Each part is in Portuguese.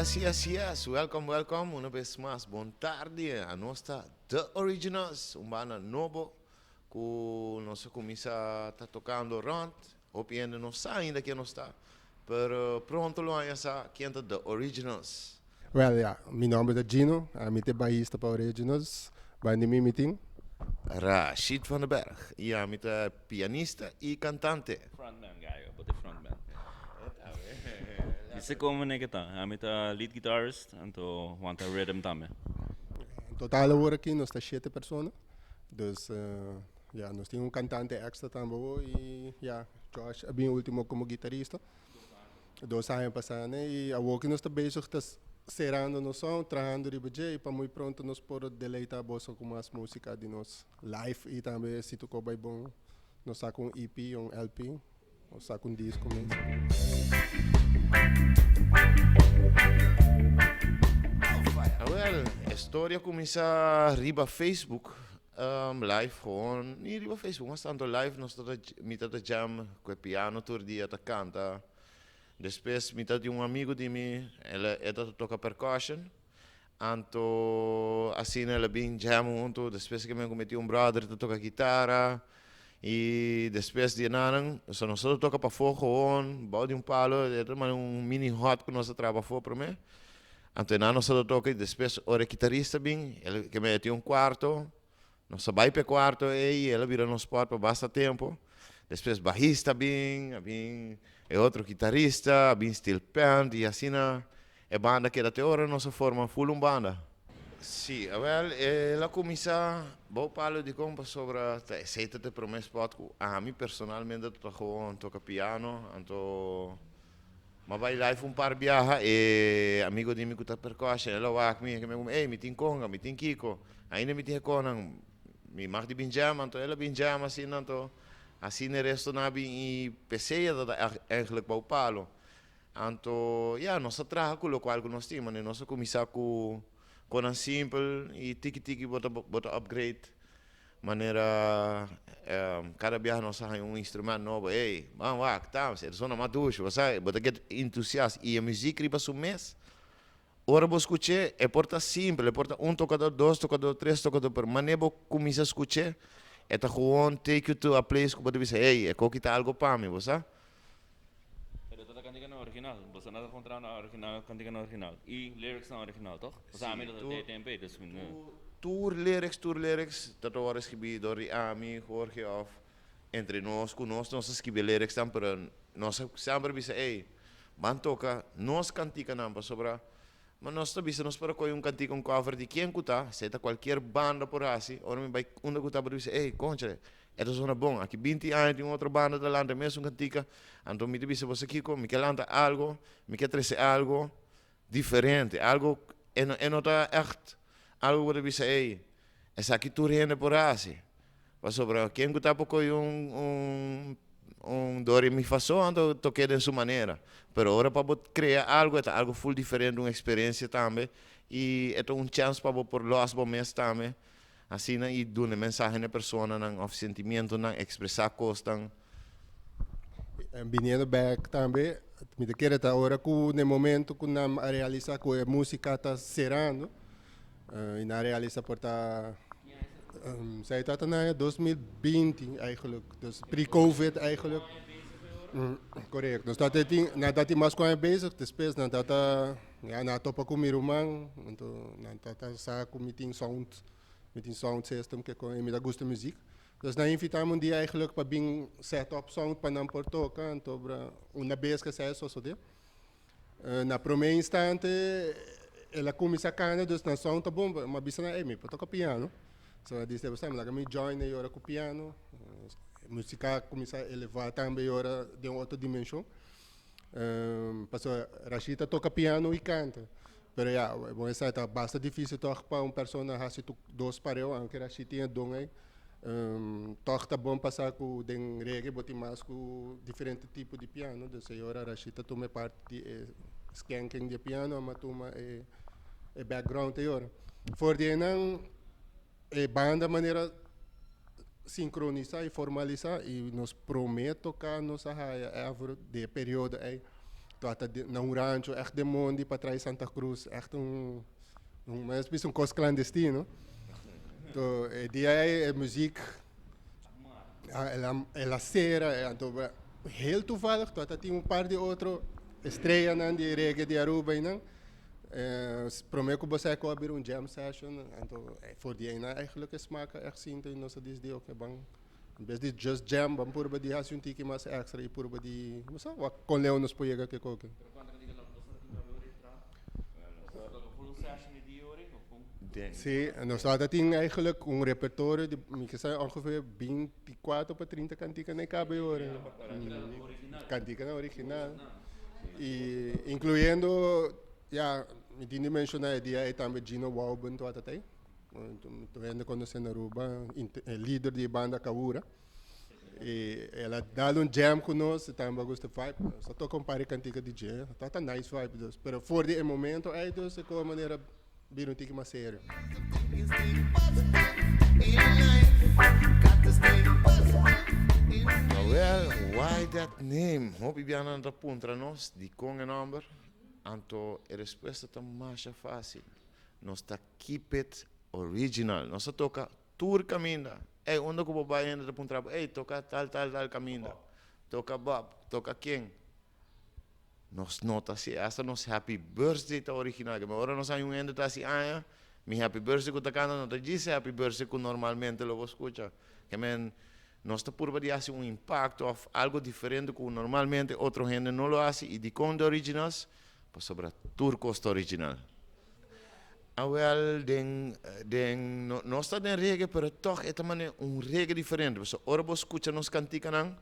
Yes. Welcome. Una vez más, buon tarde a nostra The Originals, un banda novo que nós começa a tocando rond, opinião não está ainda que não está, pero pronto lo vamos a quinta The Originals. Well, ja, mijn naam is Gino. Ik ben de bassista para Originals. Bij de meeting. Rashid van den Berg, ja, met de pianista e cantante. Frontman guy, but the frontman. Esse como né que tá? A meta lead guitarist, então want a rhythm também. In totaal hoor aqui nós estamos 7 pessoas. Dus ja, nós temos cantante extra também. E ja, Josh é bem último como guitarrista. 2 anos passando e agora nós estamos bezig cerrando no som, trabajando de budget e para muito pronto nós podemos deleitar a bolsa com mais música de nós live e também se tocou bem bom, nós sacamos um EP, um LP, nós sacamos um disco mesmo. Well, a história começa riba Facebook, live gewoon, niet riba Facebook, maar tanto live, nós estamos jam com piano todo dia, tá canta. Depois, me de um amigo de mim, ele toca percussion, então assim ele bem jam junto. Depois que me cometi brother que toca guitarra e depois de nada, nós toca para fora gewoon, bouw de palo, mas mini hot que nós trabalha fora para mim. Então nós toca e depois o guitarrista bem, ele que me tinha quarto, nós vai para quarto e ele vira no spot para bastante tempo. Depois baixista bem é outro guitarrista, bem steel band e assim é banda que até agora não se forma full banda. Sim, well, ela começa bom palo de compa sobre aceita de primeiro spot a mim personalmente eu gewoon toca piano, então mas vai live par viaja e amigo de mim que tá percussion, ela vai comigo que me tem conga, me tem kiko, ainda me tem conan, me mag de binjama, então ela binjama assim então assim o resto na bem PC dat eigenlijk bouw palo. Então, ja, nós traga com o qual nós temos, né? Nós começar com um simples e tiki bota upgrade. Maneira cada viagem nós temos instrumento novo, ei, vamos lá, tá, é só uma ducha, você bota get entusiasta e a música riba um mês. Ora vou escutar, é porta simples, é porta tocador, 2 tocador, 3 tocador, por maneira vou começar a escutar. É gewoon take you to a place que você diz, hey, eu quero quitar algo para mim, você? Pero toda cantiga no original, você nada contra na original, cantiga no original. E lyrics na original, toch? Você a mim do tempo, dus Tour lyrics, dat hoor escrito door Ami, Jorge of entre nós, conosco, nós escrever lyrics tam, pero nós sempre bisa, hey, man toca, nós cantica nampa sobra. Mas nós também nós para coi cantiga cover de quem cuta, seja qualquer banda por assim, ou me vai cuta para dizer, ei, concha, é zona bom, aqui 20 anos tem outra banda da landa mesmo cantiga, então me diz você aqui me quer landa algo, me quer trazer algo diferente, algo é não tá echt, algo para dizer, ei, essa aqui tu rende por assim, mas sobre quem cuta para coi dori mi façon, então toquei de sua maneira. Pero agora para criar algo, é algo full diferente, uma experiência também. E é chance para por los momentos também. Assim, e dar uma mensagem na pessoa, ou sentimento, expressar coisas. Viniendo back também, me quero estar agora com no momento que nós realiza com a música está cerrando. E na realiza por estar zij dat in 2020 eigenlijk, dus pre-COVID eigenlijk. Correct. Dus nadat hij mas kwam bezig, depois nadat ja na topa com meu irmão, então nadat sa com meeting sound system que com me da gosta música. Dus na invitamos dia eigenlijk para bem set up sound para não por tocar, então uma vez que sai só de. Na primeiro instante ela começa a cantar, dus na sound tá bom, mas bisa na me para tocar piano. So disse você, mas me join e ora com piano, música começa a elevar também ora de uma outra dimensão. Passou Rashida toca piano e canta, mas já, bom essa é bastante difícil tocar para uma pessoa na raça dois pareu, aunque Rashida tinha dom aí, toca tá bom passar com den reggae, botar mais com diferente tipo de piano, então ora Rashida toma parte de skanking de piano, mas toma background aí ora. For de não banda maneira sincronizar e formalizar e nos promete tocar nossa raia de período aí na um rancho, echt de Mondi, para trás Santa Cruz, echt mas é um coisa clandestino. Então, dia é música, ela cera, então, heel toevallig, tot tinha par de outro estreia nan de reggae de Aruba e não. Prometo que você vai abrir jam session, então voor die ene eigenlijk is maken echt zien dat nossa dis die ook bang. Bes di just jam, bang purba di hasin tiki mas extra e purba di, mas wa con leonos poiega que koken. Sim, nós temos eigenlijk um repertório de, que sai ongeveer 24 para 30 canticas na cabe hoje. Cantica na original. E incluindo, ja, me tinha mencionado dia aí também Gino Wauben, tu até tu vendo conhecendo Aruba, líder de banda Kaura. E ela dá jam conosco, também gosta de vibe. Só tô comparando cantica de jam, tá nice vibe dos. Pero for de momento aí dos é como maneira vir tique mais sério. Well, why that name? Hope je aan de punta nos, die kongen number. Anto, a resposta tá mais fácil. Nós tá keep it original. Nós toca tour caminda. Ei, onde que o babai entra de punta? Ei, toca tal caminda. Toca Bob, toca quem? Nós nota se essa nos happy birthday tá original. Que agora nós aí ainda tá assim, mi happy birthday que tá cantando, não tá diz happy birthday que normalmente logo escuta. Que men nós tá por de hacer impacto of algo diferente que normalmente outro gente não lo hace e de conde originals para sobre turco original. Well, nós está den reggae, pero toch é também reggae diferente. Porque ora você escuta nos canticas não,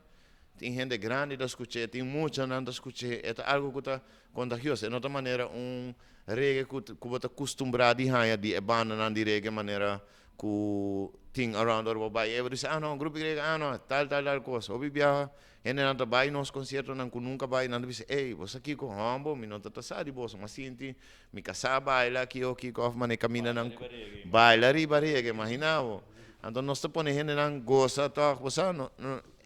tem gente grande da escuta, tem muita não da escuta, é algo que está contagioso. É outra maneira reggae que você acostumado a ganhar de banda não de reggae maneira que tem around or by every say não grupo reggae não tal coisa. Obi viaja e não tá vai nos concertos não que nunca vai não diz ei você aqui com hambo me não tá sabe boss mas sinti me casar baila aqui o que of mane camina não baila riba reggae imaginavo então nós tá põe gente não gosta tá você não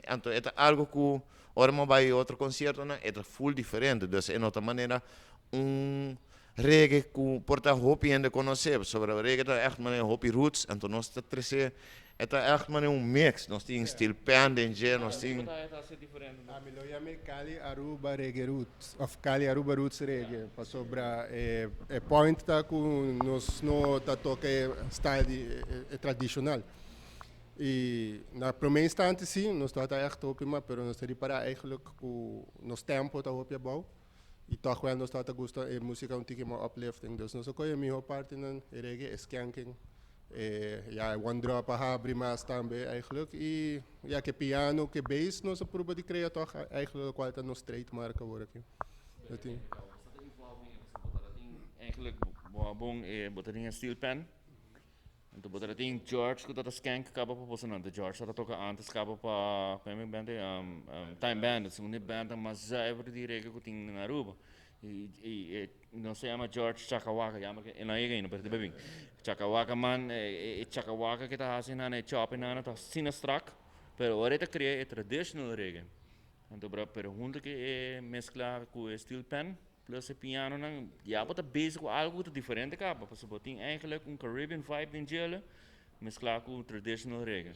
então é algo que ora mo vai outro concerto não é full diferente então é outra maneira reggae que porta hopi ainda conhecer sobre o reggae é echt maneira hopi roots então nós tá trazer é echt maneira mix nós tem steel pan danger nós tem A melhor chama Cali Aruba Reggae Roots of Cali Aruba Roots Reggae para sobre point tá com nós no tá toca style tradicional e na primeiro instante sim nós tá echt hopi mas pero nós teria para eigenlijk com nos tempo tá hopi bom e toch wel nós tá gosta música tique mais uplifting dus nós coi a minha parte na reggae skanking ja, one drop abrir mais também eigenlijk e ja que piano que bass nós proba de criar toch eigenlijk qual tá no straight marca agora aqui eu tenho eigenlijk bom botaria steel pen então botaria George que tá skank acaba para você não George tá toca antes acaba para como band time band segunda banda mas já é de reggae que tem na Aruba e não se chama George Chakawaka chama que não é ninguém não percebe bem Chakawaka man Chakawaka que tá fazendo na chopping na tá sinistrak pero agora tá criando traditional reggae então pero junto que mesclar com steel pen plus o piano não já bota basic algo diferente capa para você tem eigenlijk Caribbean vibe em gelo mesclar com traditional reggae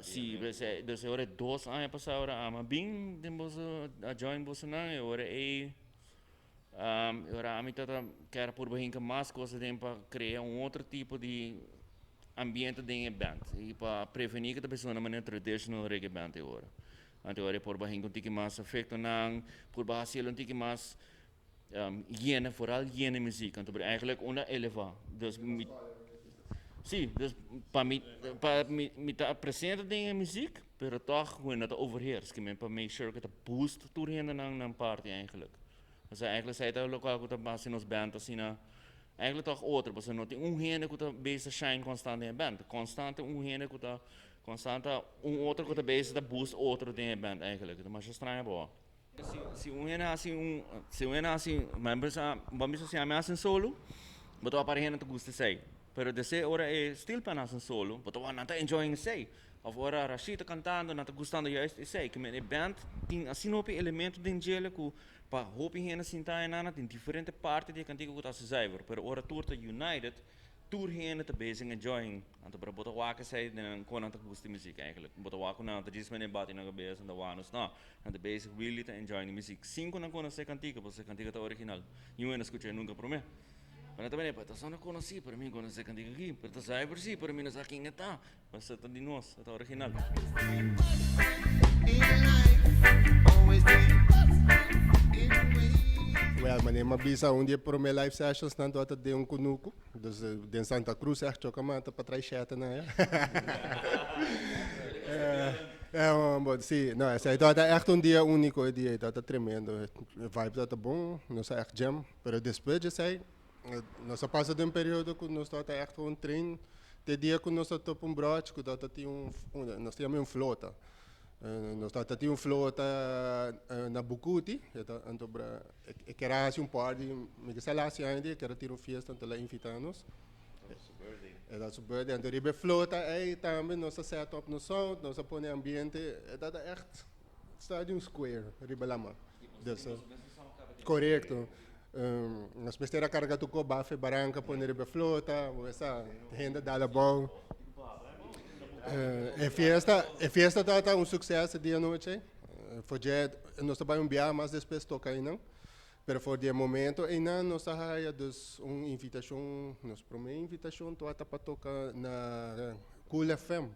sim dus agora 2 anos passaram mas bem temos a join você não agora agora a mim tá quer por bem mais coisas para criar outro tipo de ambiente de band e para prevenir que a pessoa não maneira traditional reggae band agora agora por bem com tique mais efeito não por baixo tique mais higiene vooral higiene muziek então eigenlijk eleva dus sim dus para me tá apresenta de muziek pero toch gewoon dat overheers que men para make sure que tá boost toerheen na party eigenlijk dus eigenlijk zei dat lokaal que tá base nos band assim na eigenlijk toch outra você não tem higiene que tá base shine constante em band constante higiene que tá constante outro que tá base da boost outro de band eigenlijk mas estranho boa se higiene assim membros vamos assim ameaçam solo botou aparelho não gosta sei Pero de ora still para um solo, but we not enjoying sei. Of ora Rashida cantando, not gostando juist sei. Que met band tem assim op elemento de gele que pa hopi hena sinta e nana tem diferente parte de cantigo que tá se zuiver. Pero ora tour United tour heen te bezig enjoying. Anto para botar waka sei dan kon aan te gusti muziek eigenlijk. Botar waka na te dis mene bati na gebes en da wanos na. En te bezig really te enjoying muziek. Cinco na kon sei cantiga, porque cantiga tá original. Eu não escutei nunca por mim. Mas também para tá só não conheci, para mim conheci cantiga aqui, para tá sai por si, para mim não sei quem tá. Mas tá de nós, tá original. Well, mas mabisa um dia por live sessions tanto até de kunuku, dus de Santa Cruz echt choca mata para trás chata na bom, sim, não, essa aí tá echt dia único, dia tá tremendo, vibe tá bom, nós é echt jam, pero depois de sair, nós passa de período que nós tá echt trein, de dia que nós tá broche, que tá nós temos flota. Nós tínhamos flota na Bucuti, então que era assim par de, me que sei lá se ainda que era ter uma festa então lá invitamos. Era super, então ribe flota aí também nós set up no som, nós põe ambiente, é echt stadium square, ribe lá mano. Correto. Nós mestera carga tu bafe barranca põe ribe flota, essa renda dá bom. A festa está sucesso dia e noite. Foi nós trabalhamos bem, mas depois toca aí não. Pero for dia momento ainda nós há dus invitação, nos primeira invitação toda para tocar na Cool FM.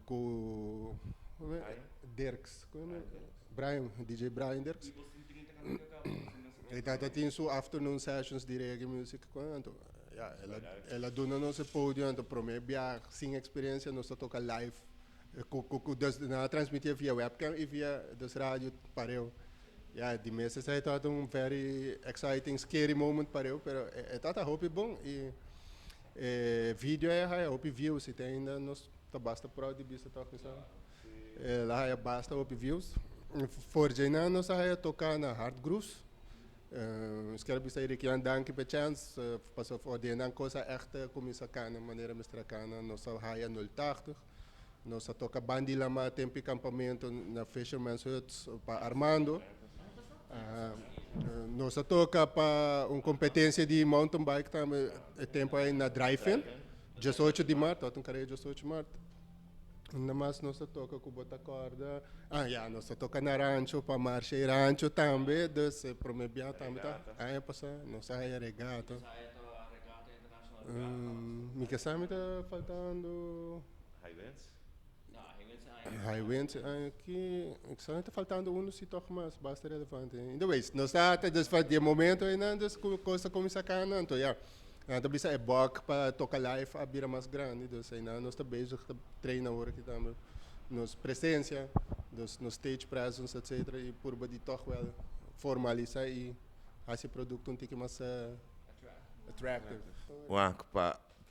Com Dirks, Brian, DJ Brian Dirks. Ele tem sua afternoon sessions de reggae music quando ela dona nosso pódio, então promete sem experiência nós toca live, na transmitir via webcam e via das rádio para eu. De meses é todo very exciting, scary moment para eu, pero é tata hope bom e vídeo é hope views, se tem ainda nós tá basta pro de bisa toca isso. Lá é basta hope views. For jena nós aí tocar na Hard Grooves. Skero bisa iri kian danki pe chance pas of ordenan cosa echt komisa kana maneira mestra kana nossa raia 080 nossa toca bandi lama tempo campamento na Fisherman's Hut para Armando nossa toca para competência de mountain bike também tempo aí na drive-in 18 de março até carreira 18 de março ainda mais nós toca com bota corda nós toca na rancho para marcha e rancho também dus promebia também tá aí passa nós aí regata me que sabe tá faltando high winds aqui está faltando se toca mais basta relevante ainda vez nós tá até de momento ainda coisa começa a cair então então bisa é bom para tocar live a bira mais grande, então ainda nós estamos bezig treina hora que estamos nos presença, nos stage presence etc e por de toch wel formalizar e esse produto um pouco mais attractive.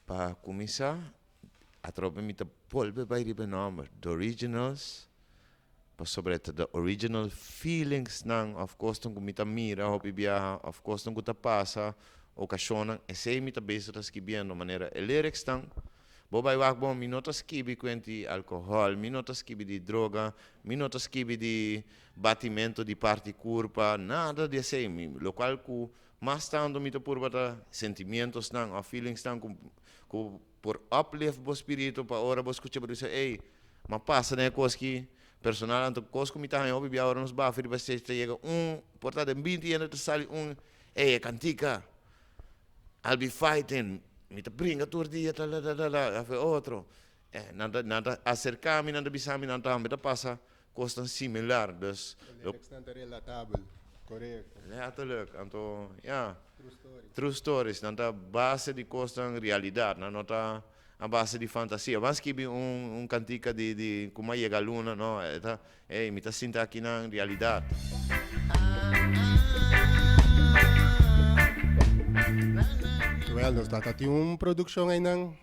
Para começar, a tropa me polve vai ribe nome, the originals, para sobretudo the original feelings nang of course tung kumita mira, hopi biya, of course tung kuta passa ocasiona e sei mi tabesa ta skibiendo maneira e lyrics tang bo bai wak bom mi nota skibi quenti alcohol mi nota skibi di droga mi nota skibi di batimento di parti curpa nada de sei mi lo qual cu mas tanto mi to purba sentimentos tang or feelings tang ku por uplift bo spirito pa ora bo escucha bo dice ei ma passa né coski personal anto cosco mi ta obi bia ora nos ba firi ba se chega portada 20 anos te sali cantica I'll be fighting, me te brinca todo dia, outro. Nada acercar-me, nada bisar-me, nada também passa coisa similar, dus. Bastante relatável, correto. Letterlijk, então, true stories, nada base de coisa realidade, nada a base de fantasia. Mas que cantica de como chega a luna, não, me te sinta aqui na realidade. Well, nós temos produção aí não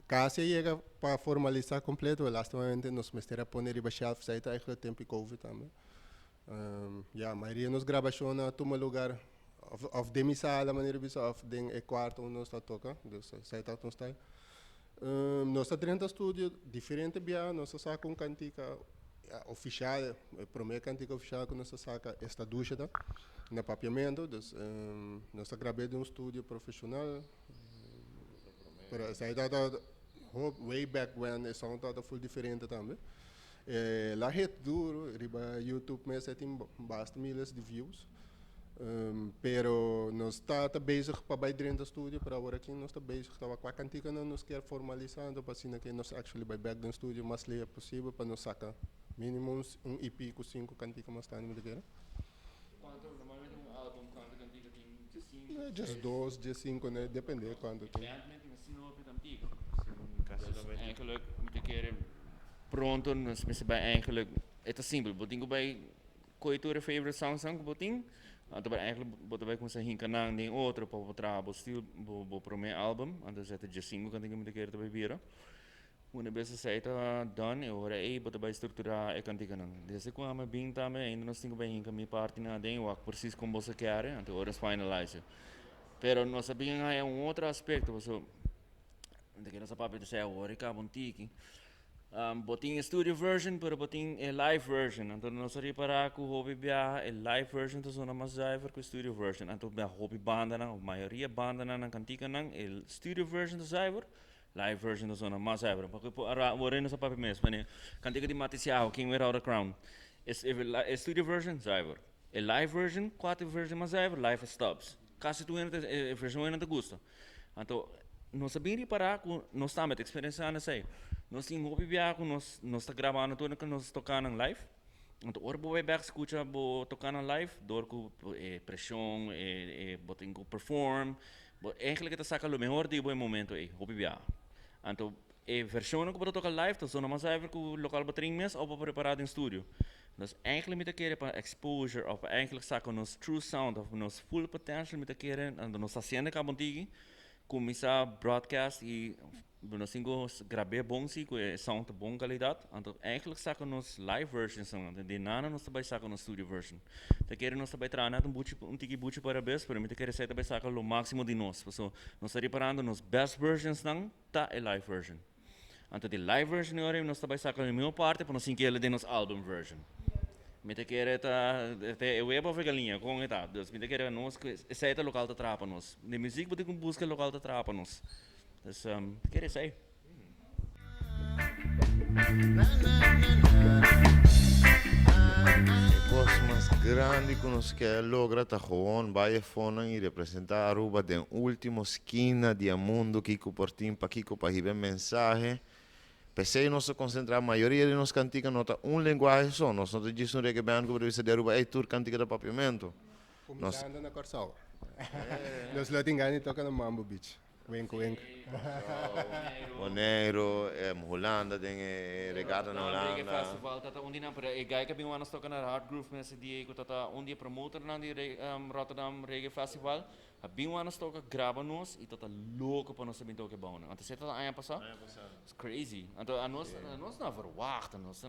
quase chega para formalizar completo. Lastamente nós mestera poner riba shelf site aí tempo Covid também. A maioria nos gravações toma lugar of de mi sala maneira bisa of den e quarto onde nós está toca, dus sai tá nós está. Nós está dentro do estúdio diferente bia, nós saca um cantica oficial, a primeira cantica oficial que nós saca esta ducha da na papiamento, dus nós está gravando um estúdio profissional. Pero sai tá way back when o som tá full diferente também. La hit duro, riba YouTube mesmo tem bastante milhas de views. Pero nós está bezig para bij dentro do estúdio para agora aqui nós está bezig estava com a cantiga não nos quer formalizando para assim que nós actually by back do estúdio mais leia possível para nós sacar mínimo EP com 5 cantigas mais tarde me diga. Quanto normalmente álbum quanto cantiga tem de 5? Just 2, de 5 né, depende quanto tem. Evidentemente assim não é antigo. Eigenlijk moet ik er pronto, nós mensen bij eigenlijk het is simpel, boting bij coiture favorite song boting. Então, eigenlijk boten wij kunnen hinken naar een outro para trabalhar stil bo primeiro album, então zet je single kan ik met keer te beberen. Una vez saída done, agora aí boten wij estruturar e kan ik dan. Desde quando bem também ainda nós temos bem hinken minha parte na den, o precies como você quer, então agora finalize. Pero nós sabemos há outro aspecto, você de que nossa papi disse agora que bom tiki. Boting studio version, pero boting live version. Então nós reparar que o hobby bia live version to zona mais zuiver que studio version. Então bia hobby banda na, maioria banda na cantica na, studio version to zuiver, live version to zona mais zuiver. Porque agora nós papi mesmo, né? Cantica de Maticiao, King Without a Crown. Studio version zuiver. Live version, quatro version mais zuiver, live stops. Quase tu entra versão ainda te gusta. Então nós sabemos reparar que nós estamos experienciando isso aí. Nós temos hobby viajar, nós estamos gravando tudo que nós tocamos em live. Então, ora boa back escuta bo tocando em live, dor com pressão, botem com perform. Eigenlijk het saca lo mejor de bom momento aí, hobby viajar. Então, versão que botem tocar live, então não mais even que o local batering mes ou preparado em estúdio. Dus eigenlijk met de keren para exposure of eigenlijk saca nos true sound of nos full potential met de keren en nos haciendo cabontigi. Começar broadcast e nós temos gravar bom sim com sound de boa qualidade. Então, eigenlijk saca nos live versions, de nada nós também saca nos studio version. Te querem nós também trazer um tiki buchi para best, para mim te querem também saca o máximo de nós. So, nós estamos reparando nos best versions não tá a live version. Então, de live version agora nós também saca a minha parte para nós incluir de nos album version. Me te quer eu ia para galinha com eta, dus me te quer nós esse é o local de trapa nós. De música botem com busca local de trapa nós. Dus te quer sei. A coisa mais grande que nós quer lograr tá gewoon vai fona e representar Aruba de última esquina do mundo que portim para que para receber mensagem. Pensei nós concentrar a maioria de nós cantica nota linguagem só, nós não dizemos reggae band que precisa de Aruba é tur cantica de papiamento. Começando na Corsal. Nós lá tem ganho toca no Mambo Beach. Wenko. Bonaire, Holanda, tem regata na Holanda. Holanda. Festival tata undi na para gai que binwanas toca na Hard Groove nesse dia que tata undi promotor na di Rotterdam Reggae Festival. A binwanas toca grava nós e tata louco para nós saber tocar bom. Então você tata aia passar? It's crazy. Então a nós não verwacht, nós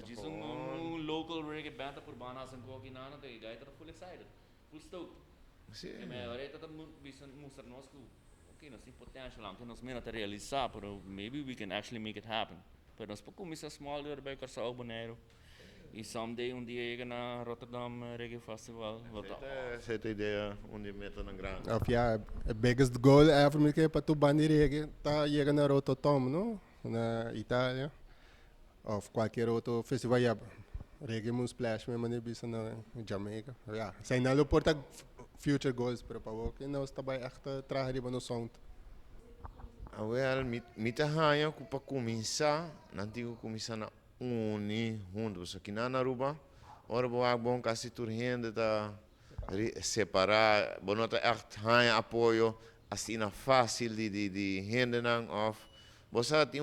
diz local reggae band por banas en koki na na de gai tata full excited, full stoked. Sim. Mas agora tata mostrar nós que okay, nós temos potential, então nós menos a realizar, pero maybe we can actually make it happen. Pero nós podemos começar small bij Curaçao, Bonaire. E someday dia chega na Rotterdam Reggae Festival. Essa é a ideia onde meta na grande. Of ja, het biggest goal ever met que para tu bandi reggae tá chega na Rotterdam, no? Na Itália. Of qualquer outro festival ja. Reggae mun splash me mane bisa na Jamaica. Ja, zijn nou porta future goals para ook. En nou is daarbij echt traag riba no sound. Well, mita hanya para começar, não digo começar na junto, só que na Aruba, ora boa bom casi turhende tá separar, bonota echt hanya apoio, assim na fácil de rende não of. Você tem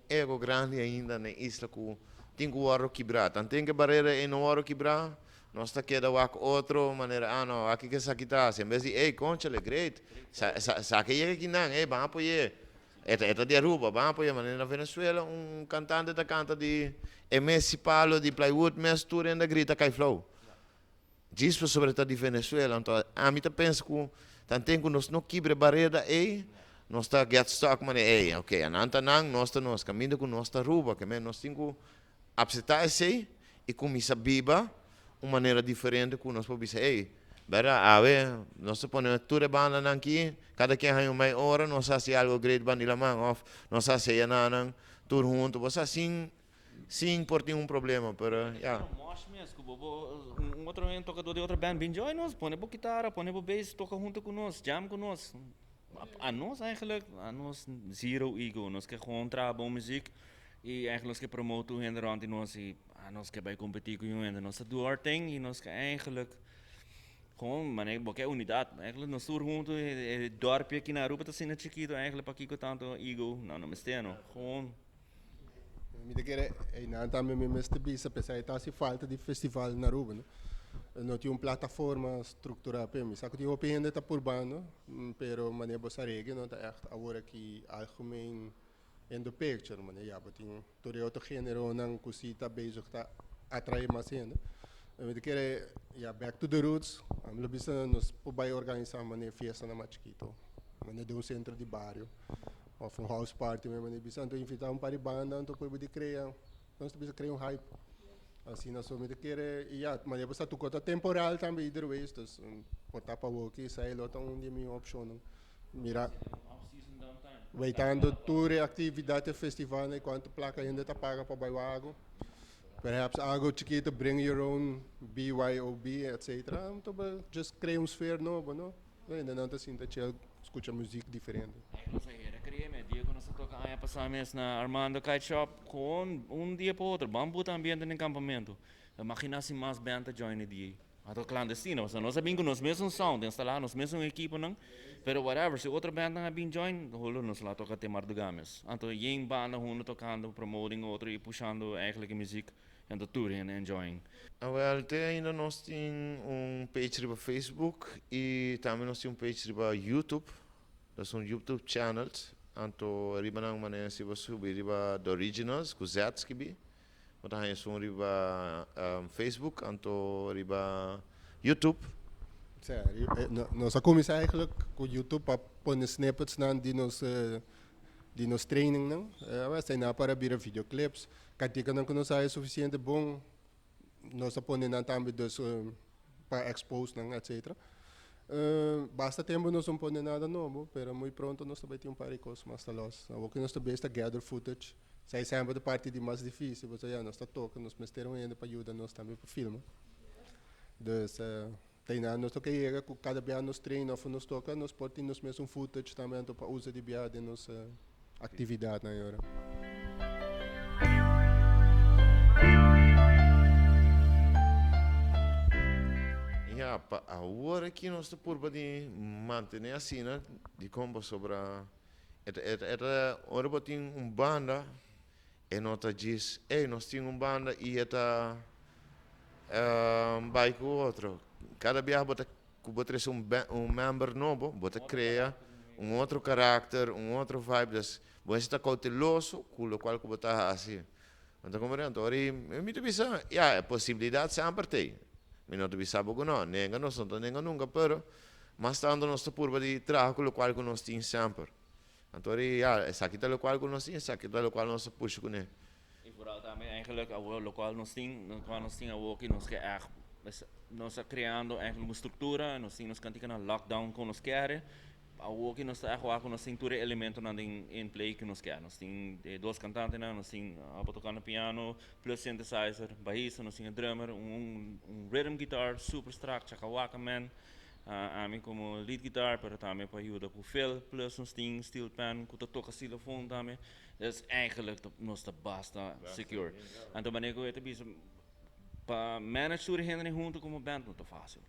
ego grande ainda na isla que tem que o aro quebrar, tem que barreira e não aro quebrar. Nós está queda wak outro maneira, não, aqui que sa kita, em vez de, conchale, great, sa que chega aqui não, vamos apoiar. Eta de Aruba, vamos apoiar, mas na Venezuela, cantante da canta de Messi Palo, de Plywood, mas tudo ainda grita cai flow. Diz sobre de Venezuela, então a mim pensa que tanto que nós não quebre barreira aí, nós está get stuck mas ei, ok, ananta nós caminho com nós ruba, que nós temos que aceitar isso e começar a viver uma maneira diferente que nós podemos dizer, ei, vera, a ver, nós ponemos tudo banda aqui, cada quem tem uma hora, nós fazemos algo great bandila man off, nós fazemos nada, tudo junto, você assim, sim, por ter problema, pero Ja. Mosh mesmo, outro tocador de outra band, bem join nós, põe a guitarra, põe a bass, toca junto com nós, jam com nós. A nós eigenlijk, a nós zero ego, nós que gewoon trabalhar muziek e eigenlijk nós que promoten o rand nós e a nós que bij competir com o nós doen our thing e nós que eigenlijk gewoon, maar nee, boké unidade, eigenlijk nós tour junto e dorpje aqui na Aruba tá sendo chiquito, eigenlijk para aqui com tanto ego, não me esteno, gewoon. Me quer na também me meste bisa, pensar que tá se falta de festival na Aruba, né? Não tinha uma plataforma estruturada para mim. Sabe que eu penso tá por bando, pero mané bossa reggae não tá echt agora que algemeen in the picture, mané já botin todo outro gênero não cosita bezig tá atrair mais ainda. Me quer ja back to the roots, am lo bisa nos pobai organizar mané fiesta na Machiquito, mané de um centro de bairro. Of een house party met meneer Bisanto invitar um par de banda então pode criar nós temos criar hype assim nós vamos ter ja mas depois tu cota temporal também either ways dus botar para o que sai lá então de minha opção mira waitando tour atividade festival né quanto placa ainda tá paga para bailago perhaps algo chiquito bring your own BYOB etc então just criar sphere novo não ainda não tá assim tá escuta música diferente. Dia quando nós toca aí passamos na Armando Kite Shop com dia para outro, bambu também no acampamento. Imagina se mais banda join o dia. Ato clandestino, nós sabemos que nós mesmos sound, instalar nós mesmos equipo não, pero whatever, se outra banda não bem join, rolo nós lá toca Temar do Games. Então, em banda junto tocando, promoting outro e puxando eigenlijk música, então touring and enjoying. Well, ainda nós temos page para Facebook e também nós temos page para YouTube. Dat is een YouTube-channel. Anto riba nang manen si basubi riba the originals ku zets kibi. Mata hay son riba Facebook anto riba YouTube. Sério, nós começamos eigenlijk com YouTube para pôr snippets na de nos training não. Vai na para vir videoclips. Katika não que nós é suficiente bom. Nós põe na também dos para expose não etc. Basta tempo nós não põe nada novo, pero muito pronto nós também temos um par de coisas mais talos. O que nós também está gather footage. Sai sempre a parte de mais difícil, você já nós está tocando, nós mesteram ainda para ajudar nós também para filmar. Dus tem nada nós toca chega com cada dia nós treina ou nós toca, nós podemos mesmo footage também para usar de dia de nossa atividade na hora. Ja, agora que nós estamos por de manter assim, né? De como sobre era hora para ter banda e nós diz, nós temos banda e eta vai com outro. Cada vez bota member novo, bota cria outro caráter, outro vibe, das você está cauteloso com o qual bota assim. Então como é, então aí me pensa, é possibilidade sempre tem. Não te sabe que não, nem nós não nem nunca, pero mas estando nós por de trabalho com o qual nós temos sempre. Então aí, essa aqui tá o qual nós temos, essa aqui tá o qual nós puxa com ele. E vooral também eigenlijk o qual nós temos, aqui nós que nós criando eigenlijk uma estrutura, nós temos cantica na lockdown com nós quer. Aqui nós está com nós temos todo elemento na in play que nós quer. Nós temos dois cantantes, nós temos a tocando piano, plus synthesizer, baixista, nós temos drummer, rhythm guitar, super strak, chakawaka man, a mim como lead guitar, pero também para ajudar com Phil, plus nós temos steel pan, que toca xylofoon também. Dus eigenlijk nós basta secure. Então wanneer eu te para manage tudo gente junto como band não tá fácil.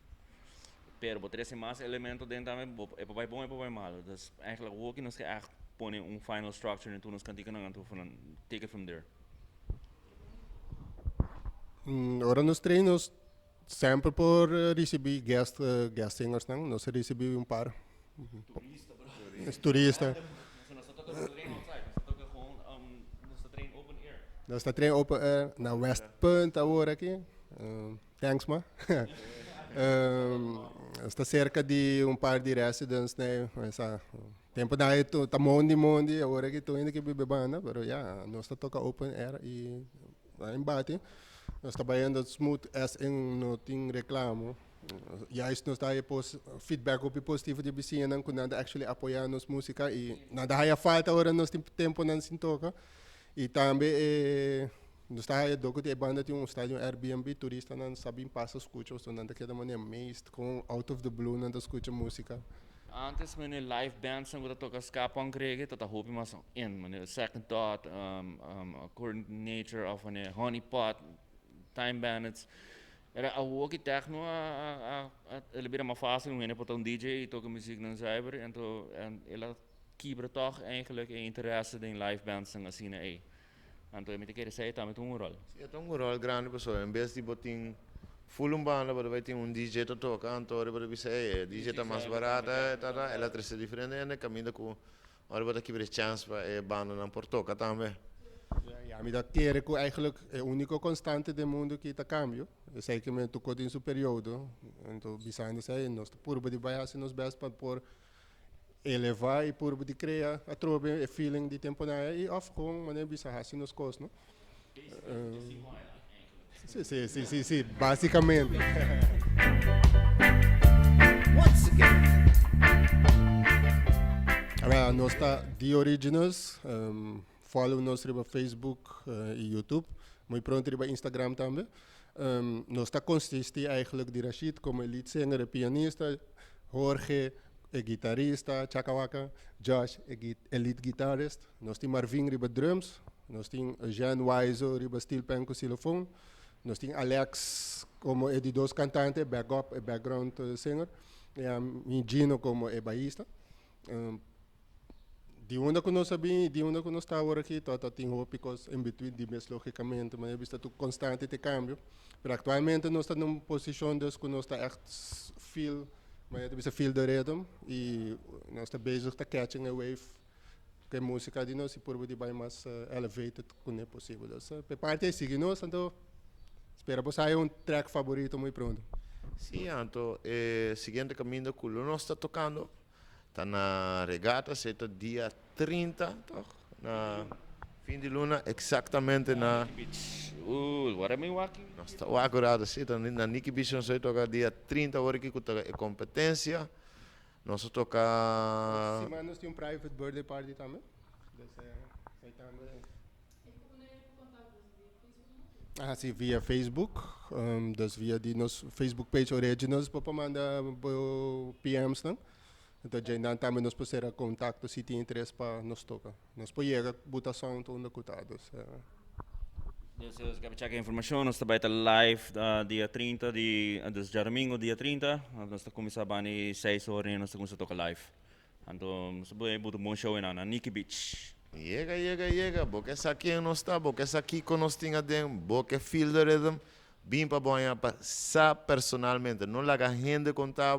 Pero botar esse mais elemento dentro também é para bom e para mal. Dus eigenlijk ook nós que echt põe final structure então nós cantica não então take it from there. Ora nos treinos sempre por receber guest singers não, nós recebemos par. Turista, bro. Turista. Nós toca trein outside, nós toca gewoon nós trein open air. Nós trein open air na West Point agora aqui. Thanks ma. Está cerca de um par de residents, né? Essa tempo da itu tá mondi, agora que tô indo que bebe banda, pero já, nós tá toca open air e lá embate. Nós trabalhando smooth as em no tem reclamo. Juist nós tá aí feedback op positivo de vizinha quando nada actually apoiar nos música e nada haya falta agora nós tem tempo não se toca. E também nós está aí doco de banda tem um estádio Airbnb turista não sabem passa escuta, então não daquela maneira amazed com out of the blue não escuta música. Antes mijn live band sang dat ook als kapang kregen, tot dat hoop je maar zo in. Mijn second thought, coordinator of een honeypot, time bandits. Era a walkie techno, ele bira maar fácil, um ene potão DJ, toca muziek dan cyber, en ela kibra toch eigenlijk een interesse in live bands sang assim né. En toen met ik zei dat met een rol. É um rol grande pessoal, em vez de botar full banda, vai ter um DJ to toca, então vai dizer, DJ tá mais barata, tá, eletricidade diferente, né, caminho com, agora vai ter que ter chance para banda não por toca também. Ja, maar dat keren que eigenlijk é a única constante do mundo que está cambio. Eu sei que me tocou em seu período, então bisando sei, nós purba de baixar se nos best para por elevar e purba de criar a trobe e feeling de tempo na e off com mané bisar se nos cos, não? Sim, basicamente. Once again. Agora, nós está The Originals, follow nós no Facebook e YouTube, muito pronto no Instagram também. Nós está consiste eigenlijk de Rashid como lead singer e pianista, Jorge é guitarrista, Chakawaka, Josh é lead guitarist, nós temos Marvin riba drums, nós temos Jean Waiso riba steel pen com xilofone, nós temos Alex como é de dois cantantes, backup e background singer, e Gino como é baixista. De onde que nós sabemos, de onde que nós estamos aqui, todo tem hope in between de mes logicamente, mas é visto tu constante de cambio. Mas atualmente nós estamos numa posição de que nós está echt feel, mas é visto feel the rhythm e nós está bezig te catching a wave que a música de nós e por de bem mais elevated como é possível. Então, parte seguir nós, então esperamos sair track favorito muito pronto. Sim, então, seguinte caminho que nós está tocando. Está na regata, será dia 30, toch? Na fim de luna, exatamente na... Waar ben je walking? Nós estamos agora, na Nikki Beach, nós toca dia 30, agora que é competência. Nós toca... Sim, nós temos private birthday party também. Sim, via Facebook. Dus via die nos Facebook page Originals, para mandar PMs, não? Então, já não também nós podemos contato se tem interesse para nos tocar. Nós podemos botação então na cutados. Dus ik heb checken informatie, nós trabalha live dia 30 dus domingo dia 30, nós está começando a 6 horas e nós estamos a tocar live. Então, nós vamos bom show na Nikki Beach. Chega, porque essa aqui não está, porque essa aqui que nós temos dentro, porque feel the rhythm, bem para banhar, para personalmente, não larga gente contar,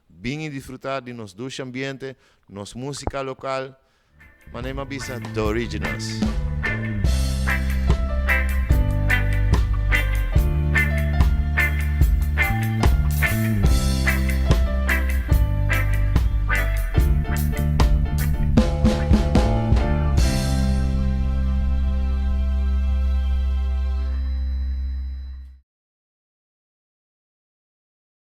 bem disfrutar de nosso ambiente, nossa música local, mas nem mais The Originals.